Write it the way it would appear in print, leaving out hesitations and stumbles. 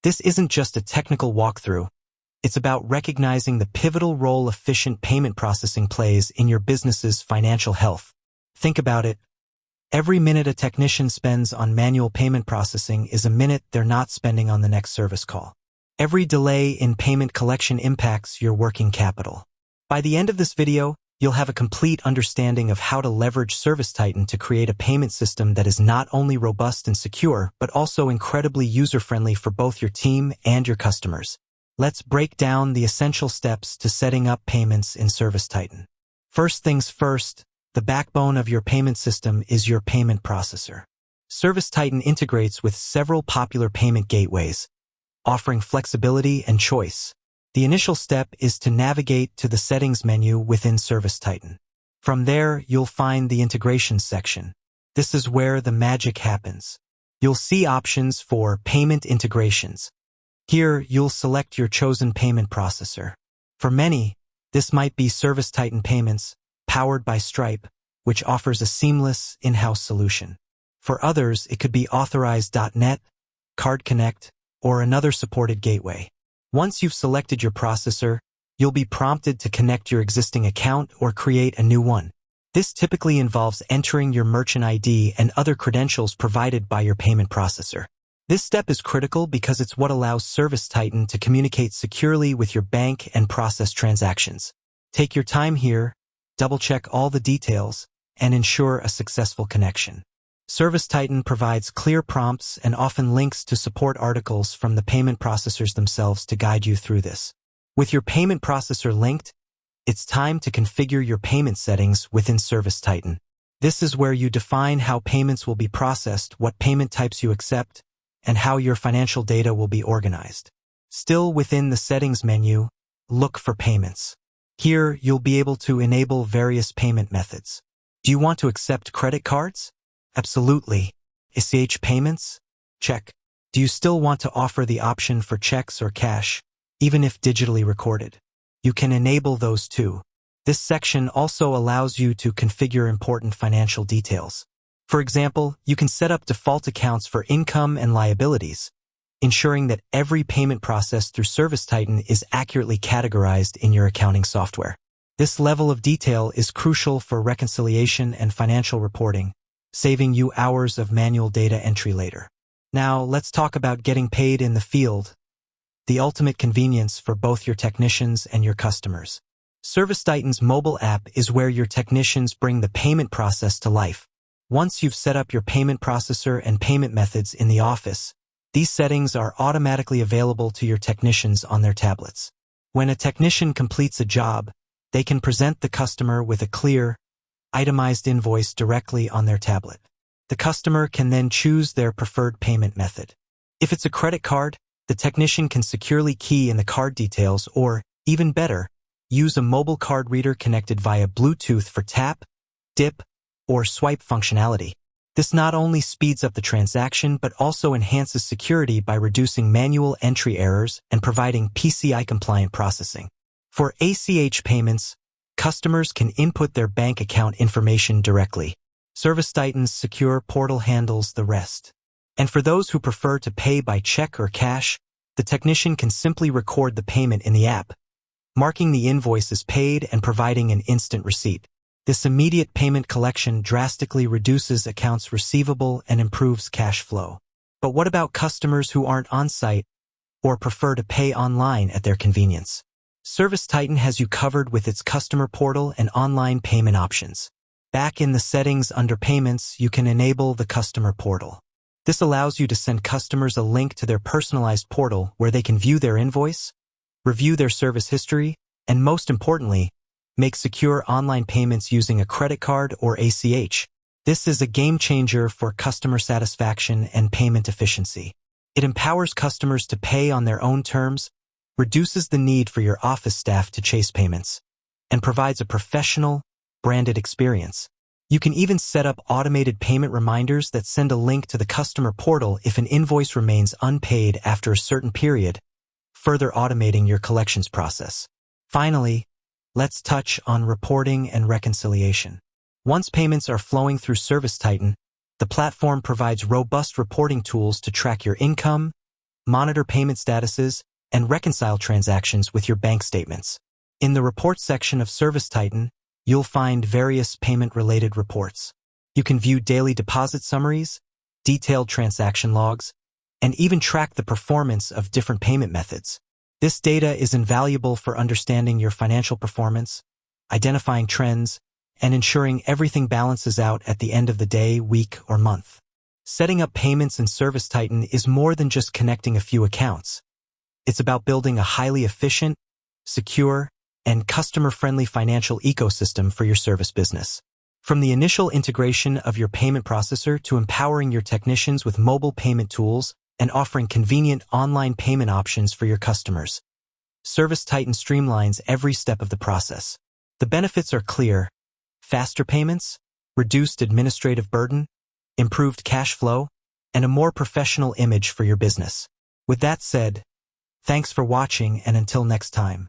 This isn't just a technical walkthrough. It's about recognizing the pivotal role efficient payment processing plays in your business's financial health. Think about it. Every minute a technician spends on manual payment processing is a minute they're not spending on the next service call. Every delay in payment collection impacts your working capital. By the end of this video, you'll have a complete understanding of how to leverage ServiceTitan to create a payment system that is not only robust and secure, but also incredibly user-friendly for both your team and your customers. Let's break down the essential steps to setting up payments in ServiceTitan. First things first, the backbone of your payment system is your payment processor. ServiceTitan integrates with several popular payment gateways, offering flexibility and choice. The initial step is to navigate to the settings menu within ServiceTitan. From there, you'll find the integrations section. This is where the magic happens. You'll see options for payment integrations. Here, you'll select your chosen payment processor. For many, this might be ServiceTitan Payments, powered by Stripe, which offers a seamless in-house solution. For others, it could be Authorize.net, Card Connect, or another supported gateway. Once you've selected your processor, you'll be prompted to connect your existing account or create a new one. This typically involves entering your merchant ID and other credentials provided by your payment processor. This step is critical because it's what allows ServiceTitan to communicate securely with your bank and process transactions. Take your time here, double-check all the details, and ensure a successful connection. ServiceTitan provides clear prompts and often links to support articles from the payment processors themselves to guide you through this. With your payment processor linked, it's time to configure your payment settings within ServiceTitan. This is where you define how payments will be processed, what payment types you accept, and how your financial data will be organized. Still within the settings menu, look for payments. Here, you'll be able to enable various payment methods. Do you want to accept credit cards? Absolutely. ACH payments? Check. Do you still want to offer the option for checks or cash, even if digitally recorded? You can enable those too. This section also allows you to configure important financial details. For example, you can set up default accounts for income and liabilities, ensuring that every payment process through ServiceTitan is accurately categorized in your accounting software. This level of detail is crucial for reconciliation and financial reporting, saving you hours of manual data entry later. Now, let's talk about getting paid in the field, the ultimate convenience for both your technicians and your customers. ServiceTitan's mobile app is where your technicians bring the payment process to life. Once you've set up your payment processor and payment methods in the office, these settings are automatically available to your technicians on their tablets. When a technician completes a job, they can present the customer with a clear, itemized invoice directly on their tablet. The customer can then choose their preferred payment method. If it's a credit card, the technician can securely key in the card details or, even better, use a mobile card reader connected via Bluetooth for tap, dip, or swipe functionality. This not only speeds up the transaction but also enhances security by reducing manual entry errors and providing PCI-compliant processing. For ACH payments, customers can input their bank account information directly. ServiceTitan's secure portal handles the rest. And for those who prefer to pay by check or cash, the technician can simply record the payment in the app, marking the invoice as paid and providing an instant receipt. This immediate payment collection drastically reduces accounts receivable and improves cash flow. But what about customers who aren't on-site or prefer to pay online at their convenience? ServiceTitan has you covered with its customer portal and online payment options. Back in the settings under payments, you can enable the customer portal. This allows you to send customers a link to their personalized portal where they can view their invoice, review their service history, and most importantly, make secure online payments using a credit card or ACH. This is a game changer for customer satisfaction and payment efficiency. It empowers customers to pay on their own terms, reduces the need for your office staff to chase payments, and provides a professional, branded experience. You can even set up automated payment reminders that send a link to the customer portal if an invoice remains unpaid after a certain period, further automating your collections process. Finally, let's touch on reporting and reconciliation. Once payments are flowing through ServiceTitan, the platform provides robust reporting tools to track your income, monitor payment statuses, and reconcile transactions with your bank statements. In the Reports section of ServiceTitan, you'll find various payment-related reports. You can view daily deposit summaries, detailed transaction logs, and even track the performance of different payment methods. This data is invaluable for understanding your financial performance, identifying trends, and ensuring everything balances out at the end of the day, week, or month. Setting up payments in ServiceTitan is more than just connecting a few accounts. It's about building a highly efficient, secure, and customer-friendly financial ecosystem for your service business. From the initial integration of your payment processor to empowering your technicians with mobile payment tools and offering convenient online payment options for your customers, ServiceTitan streamlines every step of the process. The benefits are clear: faster payments, reduced administrative burden, improved cash flow, and a more professional image for your business. With that said, thanks for watching, and until next time.